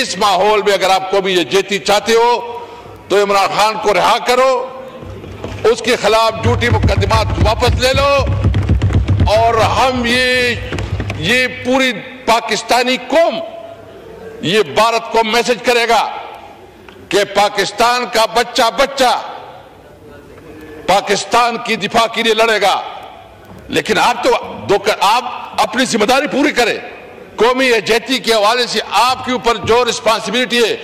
اس ماحول میں اگر آپ قومی یکجہتی چاہتے ہو تو عمران خان کو رہا کرو، اس کے خلاف جھوٹی مقدمات واپس لے لو، اور ہم یہ پوری پاکستانی قوم، یہ بھارت کو میسج کرے گا کہ پاکستان کا بچہ پاکستان کی دفاع کے لیے لڑے گا، لیکن آپ اپنی ذمہ داری پوری کریں۔ قومی یکجہتی کے حوالے سے آپ کے اوپر جو رسپانسبلٹی ہے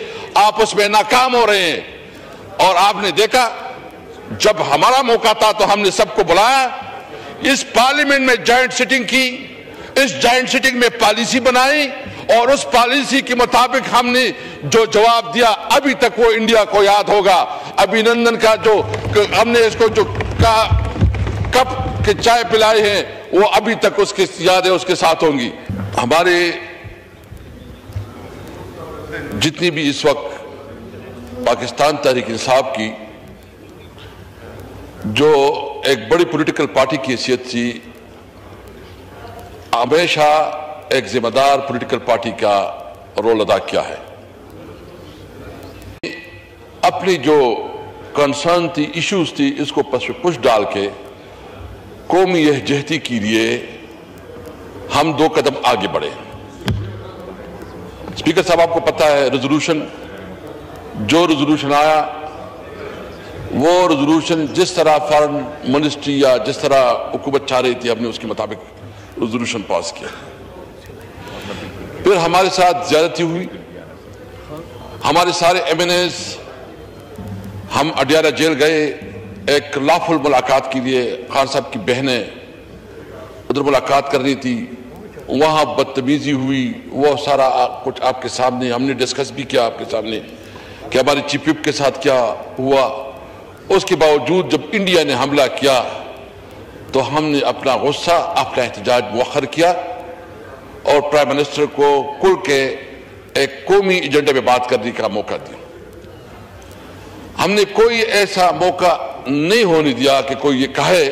آپ اس میں ناکام ہو رہے ہیں، اور آپ نے دیکھا جب ہمارا موقع تھا تو ہم نے سب کو بلایا، اس پارلیمنٹ میں جوائنٹ سیٹنگ کی، اس جوائنٹ سیٹنگ میں پالیسی بنائی، اور اس پالیسی کے مطابق ہم نے جو جواب دیا ابھی تک وہ انڈیا کو یاد ہوگا۔ ابھی نندن کا جو ہم نے اس کو جو کپ کے چائے پلائی ہیں وہ ابھی تک اس کی یادیں اس کے ساتھ ہوں گی۔ ہمارے جتنی بھی اس وقت پاکستان تحریک انصاف کی جو ایک بڑی پولیٹیکل پارٹی کی حیثیت سے ہمیشہ ایک ذمہ دار پولیٹیکل پارٹی کا رول ادا کیا ہے، اپنی جو کنسرن تھی، ایشوز تھی، اس کو پش ڈال کے قومی یکجہتی کے لیے ہم 2 قدم آگے بڑھے۔ اسپیکر صاحب آپ کو پتا ہے جو ریزولوشن آیا وہ ریزولوشن جس طرح فارن منسٹری یا جس طرح حکومت چاہ رہی تھی ہم نے اس کے مطابق ریزولوشن پاس کیا۔ پھر ہمارے ساتھ زیادتی ہوئی، ہمارے سارے ایم این ایز، ہم اڈیالہ جیل گئے ایک لافل ملاقات کے لیے، خان صاحب کی بہنیں ادھر ملاقات کرنی تھی، وہاں بدتمیزی ہوئی، وہ سارا کچھ آپ کے سامنے ہم نے ڈسکس بھی کیا آپ کے سامنے کہ ہماری چیف وپ کے ساتھ کیا ہوا۔ اس کے باوجود جب انڈیا نے حملہ کیا تو ہم نے اپنا غصہ، اپنا احتجاج مؤخر کیا اور پرائم منسٹر کو کھل کے ایک قومی ایجنڈے میں بات کرنے کا موقع دیا۔ ہم نے کوئی ایسا موقع نہیں ہونے دیا کہ کوئی یہ کہے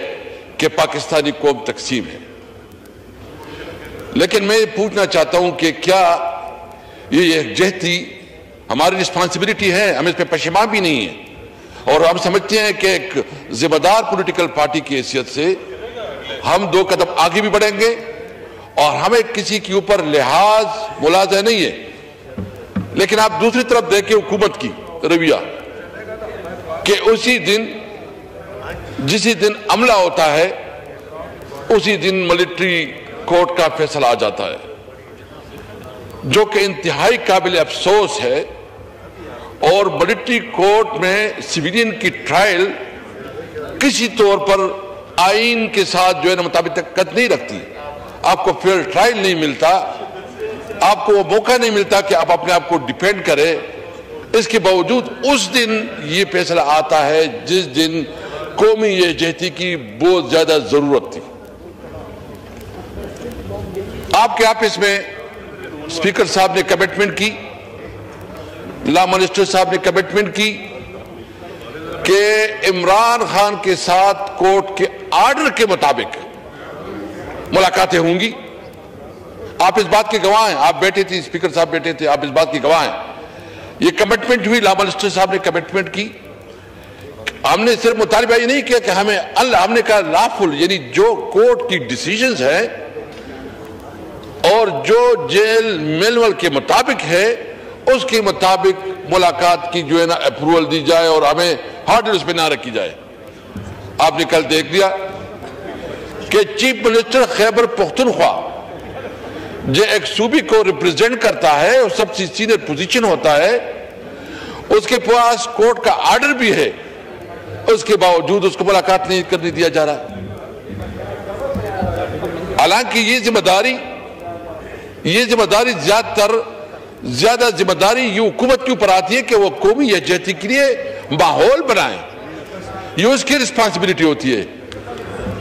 کہ پاکستانی قوم تقسیم ہے، لیکن میں پوچھنا چاہتا ہوں کہ کیا یہ یکجہتی ہماری رسپانسبلٹی ہے؟ ہم اس پہ پشیمان بھی نہیں ہیں، اور ہم سمجھتے ہیں کہ ایک ذمہ دار پولیٹیکل پارٹی کی حیثیت سے ہم 2 قدم آگے بھی بڑھیں گے، اور ہمیں کسی کے اوپر لحاظ ملاحظہ نہیں ہے۔ لیکن آپ دوسری طرف دیکھیں حکومت کی رویہ کہ جسی دن حملہ ہوتا ہے اسی دن ملٹری کورٹ کا فیصلہ آ جاتا ہے، جو کہ انتہائی قابل افسوس ہے، اور ملٹری کورٹ میں سویلین کی ٹرائل کسی طور پر آئین کے ساتھ جو ہے مطابقت نہیں رکھتی، آپ کو فیئر ٹرائل نہیں ملتا، آپ کو وہ موقع نہیں ملتا کہ آپ اپنے آپ کو ڈیفینڈ کرے۔ اس کے باوجود اس دن یہ فیصلہ آتا ہے جس دن قومی یکجہتی کی بہت زیادہ ضرورت تھی۔ آپ کے آفس میں اسپیکر صاحب نے کمٹمنٹ کی، لا منسٹر صاحب نے کمٹمنٹ کی کہ عمران خان کے ساتھ کورٹ کے آرڈر کے مطابق ملاقاتیں ہوں گی۔ آپ اس بات کے گواہ ہیں، آپ بیٹھے تھے، اسپیکر صاحب بیٹھے تھے، آپ اس بات کے گواہ ہیں۔ یہ کمٹمنٹ ہوئی، لا منسٹر صاحب نے کمٹمنٹ کی۔ ہم نے صرف مطالبہ یہ نہیں کیا کہ ہم نے کہا لافل، یعنی جو کورٹ کی ڈیسیجنز ہیں اور جو جیل مینول کے مطابق ہے اس کے مطابق ملاقات کی جو ہے نا اپروول دی جائے اور ہمیں ہارڈر اس پہ نہ رکھی جائے۔ آپ نے کل دیکھ لیا کہ چیف منسٹر خیبر پختونخوا جو ایک صوبے کو ریپرزینٹ کرتا ہے اور سب سے سینئر پوزیشن ہوتا ہے، اس کے پاس کورٹ کا آرڈر بھی ہے، اس کے باوجود اس کو ملاقات نہیں کرنے دیا جا رہا۔ حالانکہ یہ ذمہ داری زیادہ ذمہ داری یہ حکومت کے اوپر آتی ہے کہ وہ قومی یکجہتی کے لیے ماحول بنائیں، یہ اس کی رسپانسبلٹی ہوتی ہے۔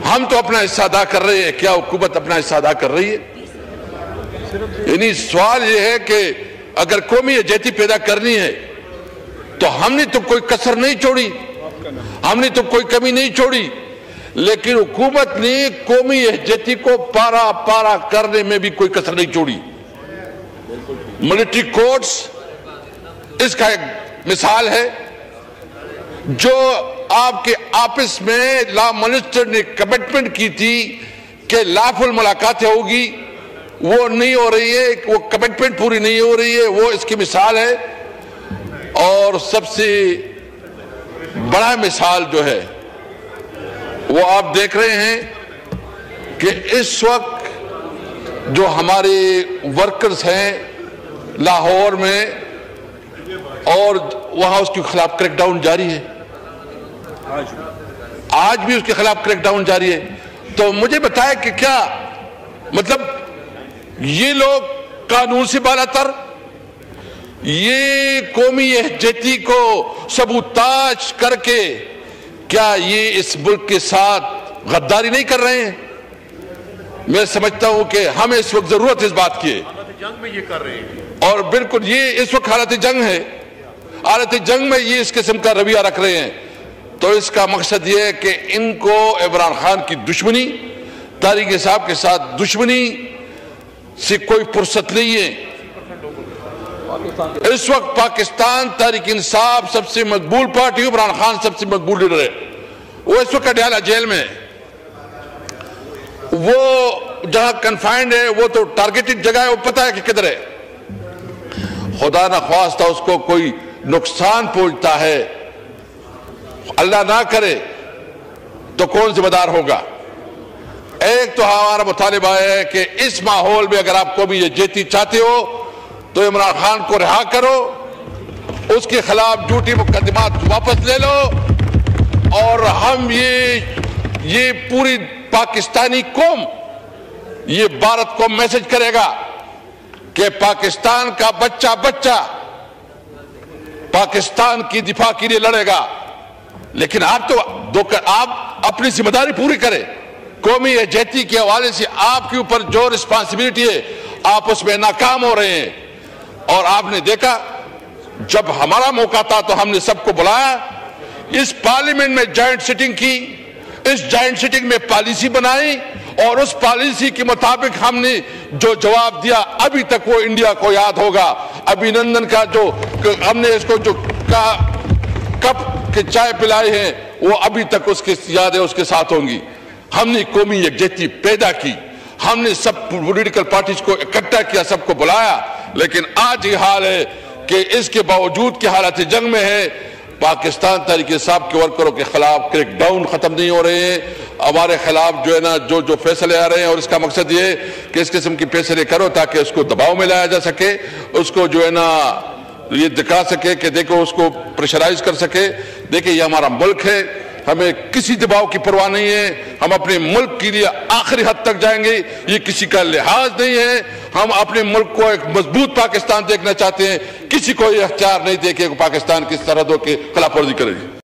ہم تو اپنا حصہ ادا کر رہے ہیں، کیا حکومت اپنا حصہ ادا کر رہی ہے؟ یعنی سوال یہ ہے کہ اگر قومی یکجہتی پیدا کرنی ہے تو ہم نے تو کوئی کسر نہیں چھوڑی، ہم نے تو کوئی کمی نہیں چھوڑی، لیکن حکومت نے قومی یکجہتی کو پارا کرنے میں بھی کوئی کسر نہیں چھوڑی۔ ملٹری کورٹس اس کا ایک مثال ہے جو آپ کے آپس میں لا منسٹر نے کمٹمنٹ کی تھی کہ لافل ملاقاتیں ہوگی، وہ نہیں ہو رہی ہے، وہ کمٹمنٹ پوری نہیں ہو رہی ہے، وہ اس کی مثال ہے۔ اور سب سے بڑا مثال جو ہے وہ آپ دیکھ رہے ہیں کہ اس وقت جو ہمارے ورکرز ہیں لاہور میں اور وہاں اس کے خلاف کریک ڈاؤن جاری ہے، آج بھی اس کے خلاف کریک ڈاؤن جاری ہے۔ تو مجھے بتائے کہ کیا مطلب یہ لوگ قانون سے بالا تر، یہ قومی یکجہتی کو سبوتاج کر کے کیا یہ اس ملک کے ساتھ غداری نہیں کر رہے ہیں؟ میں سمجھتا ہوں کہ ہمیں اس وقت ضرورت اس بات کی ہے، حالت جنگ میں یہ کر رہے ہیں، اور بالکل یہ اس وقت حالت جنگ ہے، حالت جنگ میں یہ اس قسم کا رویہ رکھ رہے ہیں۔ تو اس کا مقصد یہ ہے کہ ان کو عمران خان کی دشمنی، طارق صاحب کے ساتھ دشمنی سے کوئی فرصت نہیں ہے۔ اس وقت پاکستان تحریک انصاف سب سے مقبول پارٹی، عمران خان سب سے مقبول لیڈر ہے، وہ اس وقت اڈیالہ جیل میں ہے، وہ جہاں کنفائنڈ ہے وہ تو ٹارگیٹڈ جگہ ہے، وہ پتہ ہے کہ کدھر ہے۔ خدا نہ خواستہ اس کو کوئی نقصان پہنچتا ہے، اللہ نہ کرے، تو کون ذمہ دار ہوگا؟ ایک تو ہمارا مطالبہ ہے کہ اس ماحول میں اگر آپ کو بھی یہ جیتی چاہتے ہو تو عمران خان کو رہا کرو، اس کے خلاف جھوٹی مقدمات واپس لے لو، اور ہم یہ پوری پاکستانی قوم یہ بھارت کو میسج کرے گا کہ پاکستان کا بچہ پاکستان کی دفاع کے لیے لڑے گا، لیکن آپ اپنی ذمہ داری پوری کریں۔ قومی یکجہتی کے حوالے سے آپ کے اوپر جو رسپانسبلٹی ہے آپ اس میں ناکام ہو رہے ہیں۔ اور آپ نے دیکھا جب ہمارا موقع تھا تو ہم نے سب کو بلایا، اس پارلیمنٹ میں جوائنٹ سیٹنگ کی، اس جوائنٹ سیٹنگ میں پالیسی بنائی، اور اس پالیسی کے مطابق ہم نے جو جواب دیا ابھی تک وہ انڈیا کو یاد ہوگا۔ ابھی نندن کا جو ہم نے اس کو جو کپ کے چائے پلائی ہیں وہ ابھی تک اس کی یادیں اس کے ساتھ ہوں گی۔ ہم نے قومی یکجہتی پیدا کی، ہم نے سب پولیٹیکل پارٹیز کو اکٹھا کیا، سب کو بلایا، لیکن آج یہ حال ہے کہ اس کے باوجود کہ حالت جنگ میں ہے، پاکستان تحریک انصاف کے ورکروں کے خلاف کریک ڈاؤن ختم نہیں ہو رہے ہیں، ہمارے خلاف جو ہے نا جو فیصلے آ رہے ہیں، اور اس کا مقصد یہ ہے کہ اس قسم کی فیصلے کرو تاکہ اس کو دباؤ میں لایا جا سکے، اس کو جو ہے نا یہ دکھا سکے کہ دیکھو اس کو پریشرائز کر سکے۔ دیکھیں یہ ہمارا ملک ہے، ہمیں کسی دباؤ کی پرواہ نہیں ہے، ہم اپنے ملک کے لیے آخری حد تک جائیں گے، یہ کسی کا لحاظ نہیں ہے، ہم اپنے ملک کو ایک مضبوط پاکستان دیکھنا چاہتے ہیں، کسی کو یہ اختیار نہیں دے کہ پاکستان کی سرحدوں کے خلاف ورزی کرے گی۔